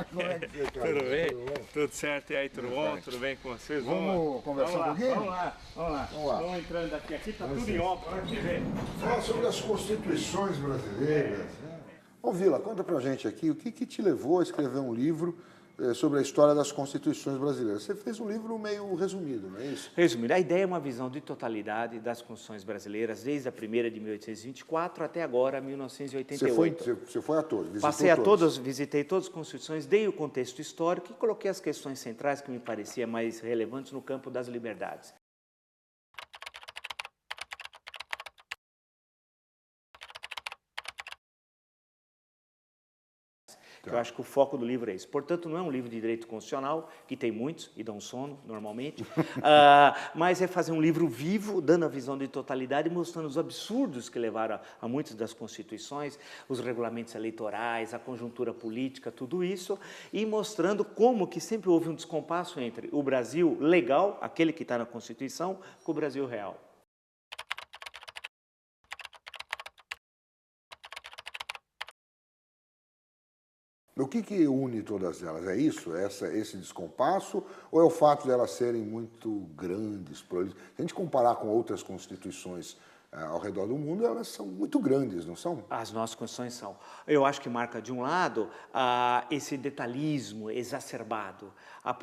Como é que você está? Tudo bem? Tudo certo? E aí, tudo bom? Tudo bem com vocês? Vamos conversar um pouquinho? Vamos lá. Vamos entrando aqui tá tudo em obra, olha que ver. Falar sobre as constituições brasileiras. Ô Vila, conta pra gente aqui, o que te levou a escrever um livro sobre a história das constituições brasileiras? Você fez um livro meio resumido, não é isso? Resumindo, a ideia é uma visão de totalidade das constituições brasileiras, desde a primeira de 1824 até agora, 1988. Você foi a todos, visitou Passei a todos. todas, visitei todas as constituições, dei o contexto histórico e coloquei as questões centrais que me pareciam mais relevantes no campo das liberdades. Eu acho que o foco do livro é esse. Portanto, não é um livro de direito constitucional, que tem muitos e dão sono, normalmente, mas é fazer um livro vivo, dando a visão de totalidade, mostrando os absurdos que levaram a muitas das constituições, os regulamentos eleitorais, a conjuntura política, tudo isso, e mostrando como que sempre houve um descompasso entre o Brasil legal, aquele que está na Constituição, com o Brasil real. O que une todas elas? É isso? Esse descompasso? Ou é o fato de elas serem muito grandes? Se a gente comparar com outras constituições ao redor do mundo, elas são muito grandes, não são? As nossas constituições são. Eu acho que marca, de um lado, esse detalhismo exacerbado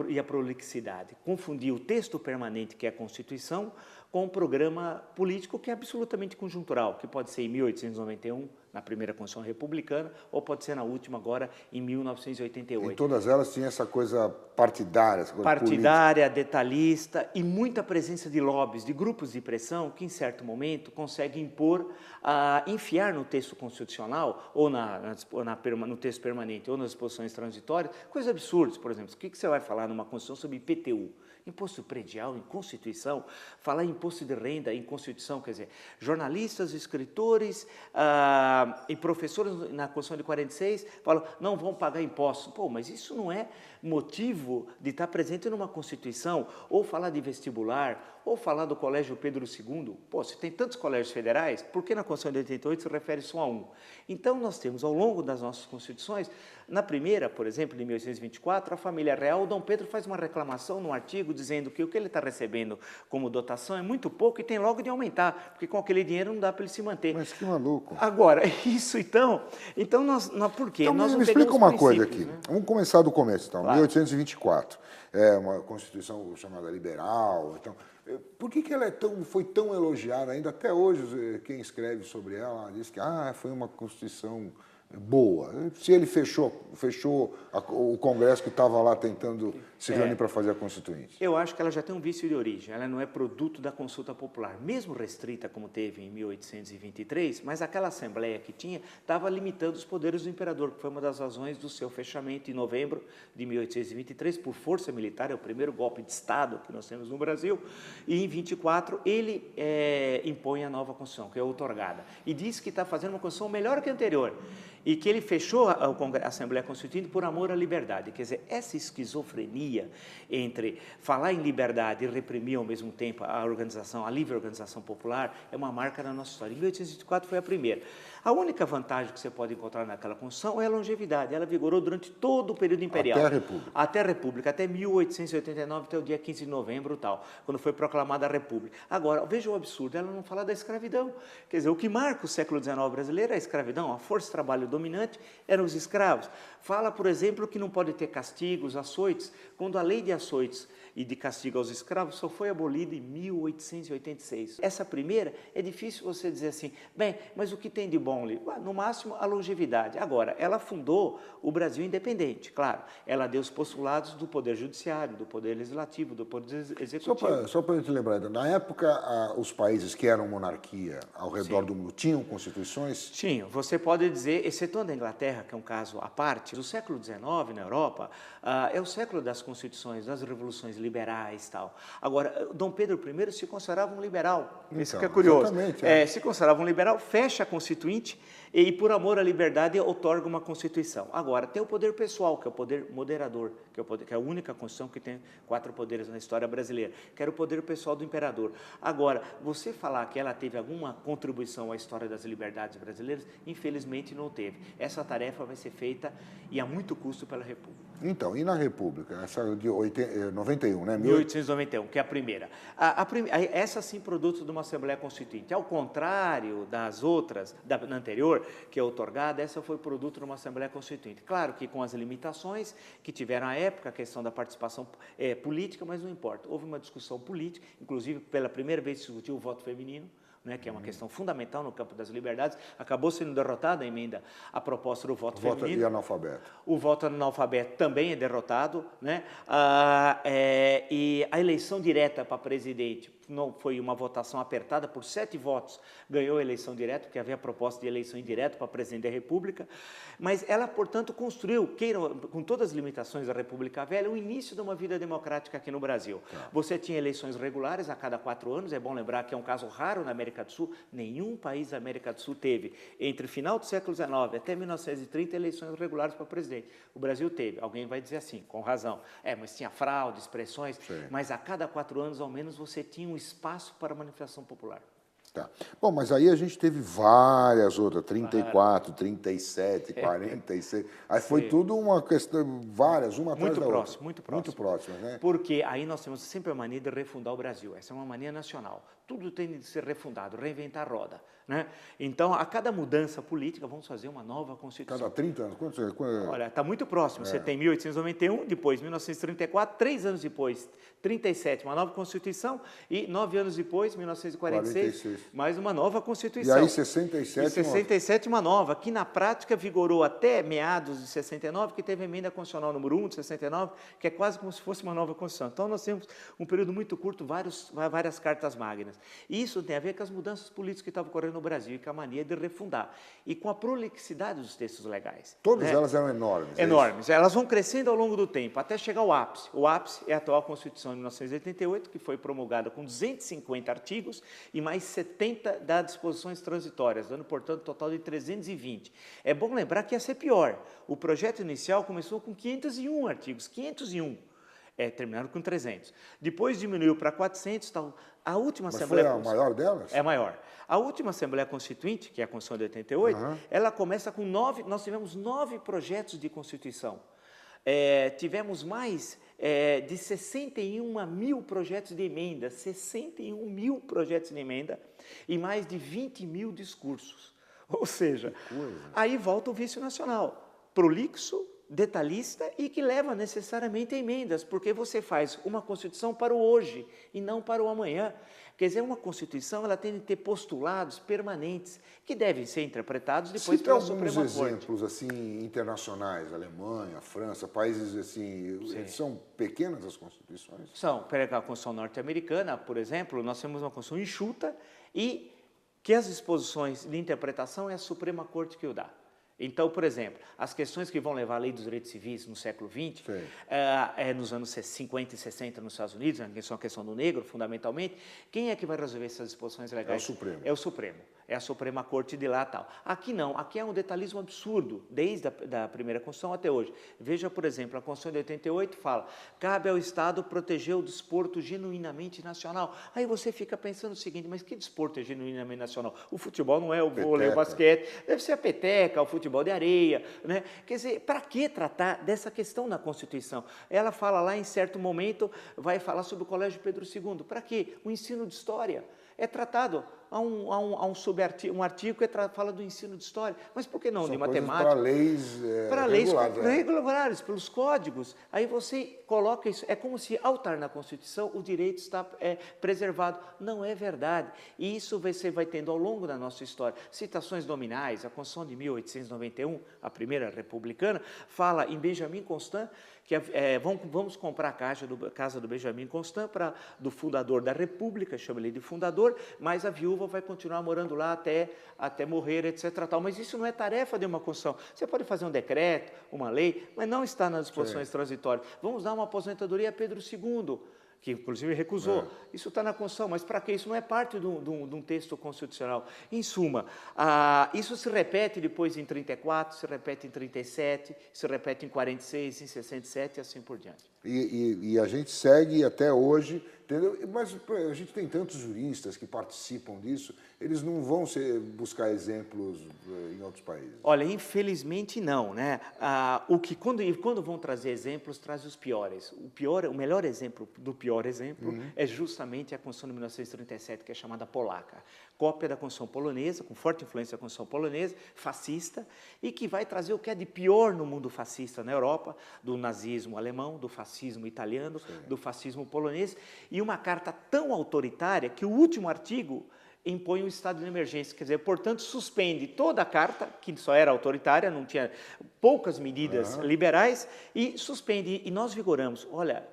e a prolixidade. Confundir o texto permanente, que é a Constituição, com um programa político que é absolutamente conjuntural, que pode ser em 1891, na primeira Constituição Republicana, ou pode ser na última, agora, em 1988. Em todas elas tinha essa coisa partidária, essa coisa partidária, política. detalhista e muita presença de lobbies, de grupos de pressão que, em certo momento, conseguem impor, enfiar no texto constitucional, ou no texto permanente, ou nas disposições transitórias, coisas absurdas. Por exemplo, o que você vai falar numa Constituição sobre IPTU? Imposto predial em Constituição, falar em imposto de renda em Constituição, quer dizer, jornalistas, escritores e professores na Constituição de 46 falam, não vão pagar impostos. Pô, mas isso não é motivo de estar presente numa Constituição, ou falar de vestibular, ou falar do Colégio Pedro II. Pô, se tem tantos colégios federais, por que na Constituição de 88 se refere só a um? Então, nós temos, ao longo das nossas Constituições, na primeira, por exemplo, de 1824, a família real, o Dom Pedro faz uma reclamação no artigo dizendo que o que ele está recebendo como dotação é muito pouco e tem logo de aumentar, porque com aquele dinheiro não dá para ele se manter. Mas que maluco. Agora, isso então nós por quê? Então, nós me explica uma coisa aqui. Né? Vamos começar do começo, então. Claro. 1824. É uma Constituição chamada liberal. Então, por que ela foi tão elogiada ainda? Até hoje, quem escreve sobre ela diz que foi uma Constituição boa. Se ele fechou o Congresso que estava lá tentando se reunir para fazer a Constituinte. Eu acho que ela já tem um vício de origem, ela não é produto da consulta popular, mesmo restrita como teve em 1823, mas aquela Assembleia que tinha estava limitando os poderes do imperador, que foi uma das razões do seu fechamento em novembro de 1823 por força militar, é o primeiro golpe de Estado que nós temos no Brasil, e em 24 ele impõe a nova Constituição, que é outorgada, e diz que está fazendo uma Constituição melhor que a anterior, e que ele fechou a Assembleia Constituinte por amor à liberdade. Quer dizer, essa esquizofrenia entre falar em liberdade e reprimir ao mesmo tempo a livre organização popular é uma marca da nossa história. Em 1824 foi a primeira. A única vantagem que você pode encontrar naquela Constituição é a longevidade. Ela vigorou durante todo o período imperial. Até a República. Até a República, até 1889, até o dia 15 de novembro, quando foi proclamada a República. Agora, veja o absurdo, ela não fala da escravidão. Quer dizer, o que marca o século XIX brasileiro é a escravidão, a força de trabalho dominante eram os escravos. Fala, por exemplo, que não pode ter castigos, açoites, quando a lei de açoites e de castigo aos escravos só foi abolida em 1886. Essa primeira, é difícil você dizer assim, bem, mas o que tem de bom ali? No máximo, a longevidade. Agora, ela fundou o Brasil independente, claro. Ela deu os postulados do Poder Judiciário, do Poder Legislativo, do Poder Executivo. Só para a gente lembrar, na época, os países que eram monarquia ao redor do mundo tinham constituições? Tinham. Você pode dizer, excetuando a Inglaterra, que é um caso à parte, o século XIX na Europa é o século das constituições, das revoluções liberais e tal. Agora, Dom Pedro I se considerava um liberal. Isso que é curioso. Exatamente. Se considerava um liberal, fecha a Constituinte, E por amor à liberdade outorga uma Constituição. Agora, tem o poder pessoal, que é o poder moderador, que é a única Constituição que tem 4 poderes na história brasileira, que era o poder pessoal do imperador. Agora, você falar que ela teve alguma contribuição à história das liberdades brasileiras, infelizmente não teve. Essa tarefa vai ser feita e a muito custo pela República. Então, e na República? Essa de 91, né? 1891, que é a primeira. Essa sim, produto de uma Assembleia Constituinte. Ao contrário das outras, da anterior, que é outorgada, essa foi produto de uma Assembleia Constituinte. Claro que com as limitações que tiveram à época, a questão da participação política, mas não importa. Houve uma discussão política, inclusive pela primeira vez se discutiu o voto feminino, né, que é uma questão fundamental no campo das liberdades. Acabou sendo derrotada a emenda, a proposta do voto feminino. Voto e analfabeto. O voto analfabeto também é derrotado, né? E a eleição direta para presidente não foi uma votação apertada, por 7 votos ganhou a eleição direta, porque havia proposta de eleição indireta para presidente da República, mas ela, portanto, construiu, com todas as limitações da República Velha, o início de uma vida democrática aqui no Brasil. Tá. Você tinha eleições regulares a cada 4 anos, é bom lembrar que é um caso raro na América do Sul, nenhum país da América do Sul teve, entre o final do século XIX até 1930, eleições regulares para presidente. O Brasil teve, alguém vai dizer assim, com razão, mas tinha fraude, expressões, sim, mas a cada 4 anos, ao menos, você tinha um espaço para manifestação popular. Tá. Bom, mas aí a gente teve várias outras, 34, 37, 46, aí foi sim, tudo uma questão, várias, uma atrás da outra. Muito próximo. Muito próximo, né? Porque aí nós temos sempre a mania de refundar o Brasil, essa é uma mania nacional. Tudo tem de ser refundado, reinventar a roda, né? Então, a cada mudança política, vamos fazer uma nova Constituição. Cada 30 anos? Quanto? Olha, está muito próximo. Você tem 1891, depois 1934, 3 anos depois, 37, uma nova Constituição, e 9 anos depois, 1946, 46. Mais uma nova Constituição. E aí, 67? E 67, uma nova, que na prática vigorou até meados de 69, que teve a emenda constitucional número 1 de 69, que é quase como se fosse uma nova Constituição. Então, nós temos um período muito curto, várias cartas magnas. E isso tem a ver com as mudanças políticas que estavam ocorrendo no Brasil e com a mania de refundar. E com a prolixidade dos textos legais. Todas elas eram enormes. Enormes. Elas vão crescendo ao longo do tempo, até chegar ao ápice. O ápice é a atual Constituição de 1988, que foi promulgada com 250 artigos e mais 70 das disposições transitórias, dando, portanto, um total de 320. É bom lembrar que ia ser pior. O projeto inicial começou com 501 artigos, 501. Terminaram com 300. Depois diminuiu para 400, tal. A última Assembleia... Mas foi a maior delas? É maior. A última Assembleia Constituinte, que é a Constituição de 88, ela começa com 9... Nós tivemos 9 projetos de Constituição. Tivemos mais de 61 mil projetos de emenda, 61 mil projetos de emenda e mais de 20 mil discursos. Ou seja, aí volta o vício nacional. Prolixo, detalhista e que leva necessariamente a emendas, porque você faz uma Constituição para o hoje e não para o amanhã. Quer dizer, uma Constituição ela tem de ter postulados permanentes que devem ser interpretados depois pela Suprema Corte. Cita alguns exemplos assim internacionais, Alemanha, França, países assim, são pequenas as Constituições? São. Pega a Constituição norte-americana, por exemplo, nós temos uma Constituição enxuta e que as disposições de interpretação é a Suprema Corte que o dá. Então, por exemplo, as questões que vão levar à lei dos direitos civis no século XX, nos anos 50 e 60 nos Estados Unidos, a questão do negro, fundamentalmente, quem é que vai resolver essas disposições legais? É o Supremo. É o Supremo. É a Suprema Corte de lá e tal. Aqui não, aqui é um detalhismo absurdo, desde a primeira Constituição até hoje. Veja, por exemplo, a Constituição de 88 fala, cabe ao Estado proteger o desporto genuinamente nacional. Aí você fica pensando o seguinte, mas que desporto é genuinamente nacional? O futebol não é o vôlei, o basquete, deve ser a peteca, o futebol de areia, né? Quer dizer, para que tratar dessa questão na Constituição? Ela fala lá, em certo momento, vai falar sobre o Colégio Pedro II. Para quê? O ensino de história. É tratado um artigo que fala do ensino de história. Mas por que não? São de matemática? Para leis regulares, pelos códigos. Aí você coloca isso. É como se, ao estar na Constituição, o direito está preservado. Não é verdade. E isso você vai tendo ao longo da nossa história. Citações nominais, a Constituição de 1891, a primeira republicana, fala em Benjamin Constant, que vamos comprar a casa do Benjamin Constant do fundador da República, chama ele de fundador, mas a viúva vai continuar morando lá até morrer, etc. Tal. Mas isso não é tarefa de uma Constituição. Você pode fazer um decreto, uma lei, mas não está nas disposições transitórias. Vamos dar uma aposentadoria a Pedro II. que inclusive recusou. Isso está na Constituição, mas para que isso não é parte de um texto constitucional? Em suma, isso se repete depois em 34, se repete em 37, se repete em 46, em 67 e assim por diante. E a gente segue até hoje, entendeu? Mas a gente tem tantos juristas que participam disso, eles não vão buscar exemplos em outros países. Olha, infelizmente não, né? Quando vão trazer exemplos, trazem os piores. O melhor exemplo do pior exemplo é justamente a Constituição de 1937, que é chamada polaca. Cópia da Constituição polonesa, com forte influência da Constituição polonesa, fascista, e que vai trazer o que é de pior no mundo fascista na Europa, do nazismo alemão, do fascismo italiano, do fascismo polonês, e uma carta tão autoritária que o último artigo impõe o estado de emergência, quer dizer, portanto, suspende toda a carta, que só era autoritária, não tinha poucas medidas liberais, e suspende, e nós vigoramos. Olha,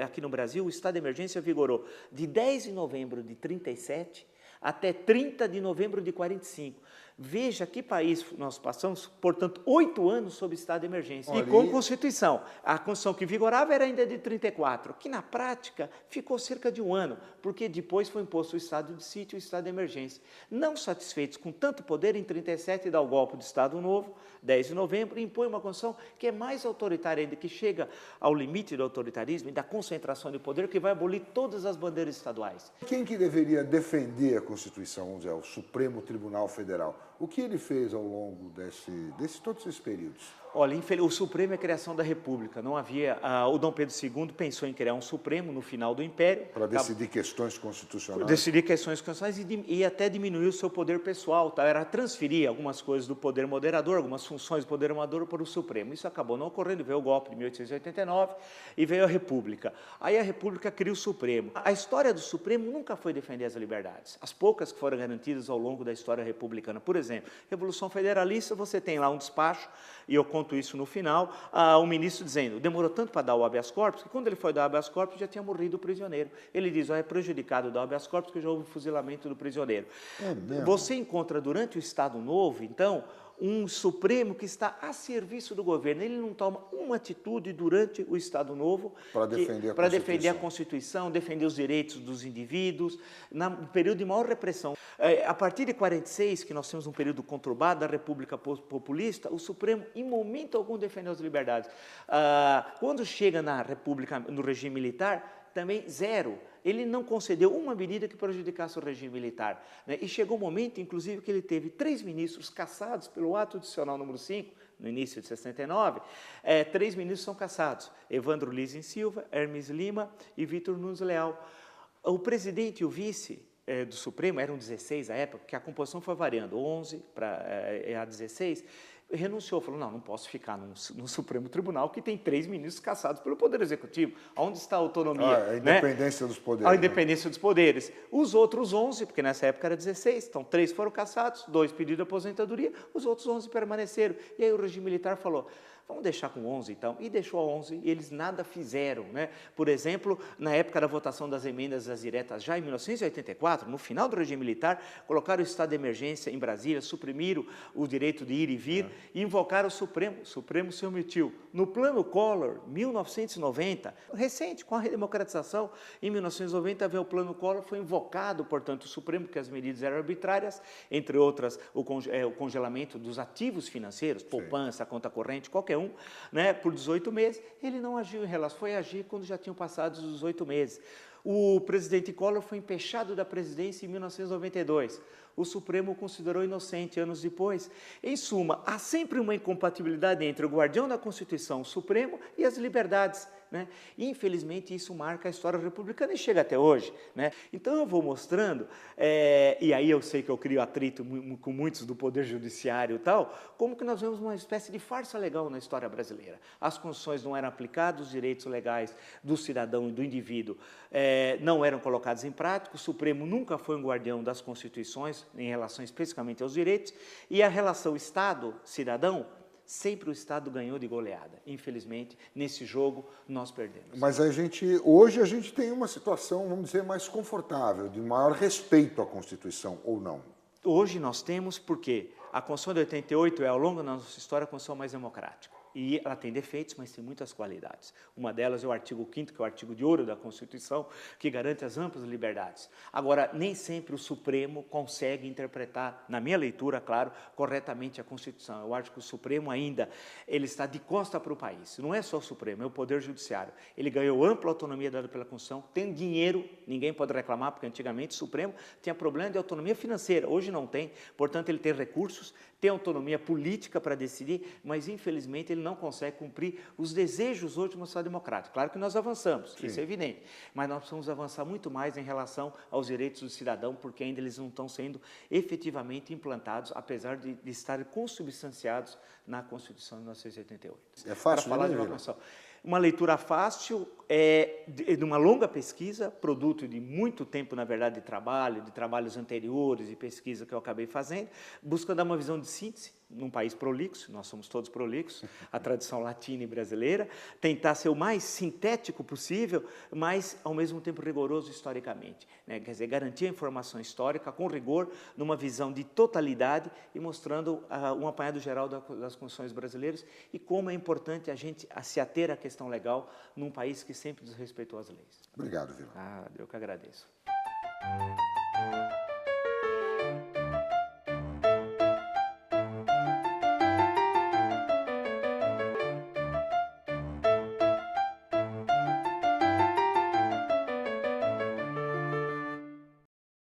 aqui no Brasil, o estado de emergência vigorou de 10 de novembro de 37 até 30 de novembro de 45. Veja que país nós passamos, portanto, 8 anos sob estado de emergência. E com Constituição. A Constituição que vigorava era ainda de 34, que na prática ficou cerca de 1 ano, porque depois foi imposto o estado de sítio e o estado de emergência. Não satisfeitos com tanto poder, em 37 dá o golpe de Estado Novo, 10 de novembro, e impõe uma Constituição que é mais autoritária ainda, que chega ao limite do autoritarismo e da concentração de poder, que vai abolir todas as bandeiras estaduais. Quem que deveria defender a Constituição, vamos dizer, o Supremo Tribunal Federal? O que ele fez ao longo de todos esses períodos? Olha, o Supremo é a criação da República. Não havia... o Dom Pedro II pensou em criar um Supremo no final do Império. Para decidir questões constitucionais. Decidir questões constitucionais e até diminuir o seu poder pessoal. Tá? Era transferir algumas coisas do poder moderador, algumas funções do poder moderador para o Supremo. Isso acabou não ocorrendo, veio o golpe de 1889 e veio a República. Aí a República cria o Supremo. A história do Supremo nunca foi defender as liberdades. As poucas que foram garantidas ao longo da história republicana. Por exemplo, Revolução Federalista, você tem lá um despacho, e eu conto isso no final, o ministro dizendo, demorou tanto para dar o habeas corpus, que quando ele foi dar o habeas corpus já tinha morrido o prisioneiro. Ele diz, é prejudicado dar o habeas corpus porque já houve fuzilamento do prisioneiro. Você encontra durante o Estado Novo, então, um Supremo que está a serviço do governo. Ele não toma uma atitude durante o Estado Novo para defender a Constituição, defender os direitos dos indivíduos, no período de maior repressão. A partir de 46, que nós temos um período conturbado da República Populista, o Supremo, em momento algum, defendeu as liberdades. Quando chega na República, no regime militar, também zero. Ele não concedeu uma medida que prejudicasse o regime militar. Né? E chegou um momento, inclusive, que ele teve 3 ministros cassados pelo ato adicional número 5, no início de 69, 3 ministros são cassados, Evandro Lins Silva, Hermes Lima e Vitor Nunes Leal. O presidente e o vice do Supremo, eram 16 à época, porque a composição foi variando, 11 a 16, renunciou, falou, não posso ficar no Supremo Tribunal que tem 3 ministros cassados pelo Poder Executivo. Onde está a autonomia? A independência dos poderes. A independência dos poderes. Os outros 11, porque nessa época era 16, então 3 foram cassados, 2 pediram aposentadoria, os outros 11 permaneceram. E aí o regime militar falou, vamos deixar com 11 então, e deixou a 11, e eles nada fizeram, né? Por exemplo, na época da votação das emendas das diretas, já em 1984, no final do regime militar, colocaram o estado de emergência em Brasília, suprimiram o direito de ir e vir, e invocaram o Supremo se omitiu. No plano Collor, 1990, recente, com a redemocratização, em 1990 veio o plano Collor, foi invocado, portanto, o Supremo, porque as medidas eram arbitrárias, entre outras, o congelamento dos ativos financeiros, poupança, conta corrente, qualquer um, né, por 18 meses, ele não agiu em relação, foi agir quando já tinham passado os 18 meses. O presidente Collor foi empechado da presidência em 1992. O Supremo o considerou inocente anos depois. Em suma, há sempre uma incompatibilidade entre o guardião da Constituição, o Supremo, e as liberdades. Né? E, infelizmente, isso marca a história republicana e chega até hoje. Né? Então, eu vou mostrando, e aí eu sei que eu crio atrito com muitos do Poder Judiciário e tal, como que nós vemos uma espécie de farsa legal na história brasileira. As constituições não eram aplicadas, os direitos legais do cidadão e do indivíduo não eram colocados em prática, o Supremo nunca foi um guardião das constituições em relação especificamente aos direitos, e a relação Estado-cidadão, sempre o Estado ganhou de goleada. Infelizmente, nesse jogo, nós perdemos. Mas hoje a gente tem uma situação, vamos dizer, mais confortável, de maior respeito à Constituição, ou não? Hoje nós temos, porque a Constituição de 88 é, ao longo da nossa história, a Constituição mais democrática. e ela tem defeitos, mas tem muitas qualidades. Uma delas é o artigo 5º, que é o artigo de ouro da Constituição, que garante as amplas liberdades. Agora, nem sempre o Supremo consegue interpretar, na minha leitura, claro, corretamente a Constituição. Eu acho que o Supremo ainda, ele está de costa para o país. Não é só o Supremo, é o Poder Judiciário. Ele ganhou ampla autonomia dada pela Constituição, tem dinheiro, ninguém pode reclamar, porque antigamente o Supremo tinha problema de autonomia financeira, hoje não tem, portanto ele tem recursos, tem autonomia política para decidir, mas infelizmente ele não consegue cumprir os desejos hoje de uma sociedade democrática. Claro que nós avançamos, isso é evidente, mas nós precisamos avançar muito mais em relação aos direitos do cidadão, porque ainda eles não estão sendo efetivamente implantados, apesar de estarem consubstanciados na Constituição de 1988. É fácil para falar de de uma ler, Constituição. Uma leitura fácil, de uma longa pesquisa, produto de muito tempo, na verdade, de trabalhos anteriores e pesquisa que eu acabei fazendo, buscando dar uma visão de síntese num país prolixo, nós somos todos prolixos, a tradição latina e brasileira, tentar ser o mais sintético possível, mas ao mesmo tempo rigoroso historicamente, né? Quer dizer, garantir a informação histórica com rigor, numa visão de totalidade e mostrando um apanhado geral das constituições brasileiras e como é importante a gente se ater à questão legal num país que sempre desrespeitou as leis. Obrigado, Vila. Eu que agradeço.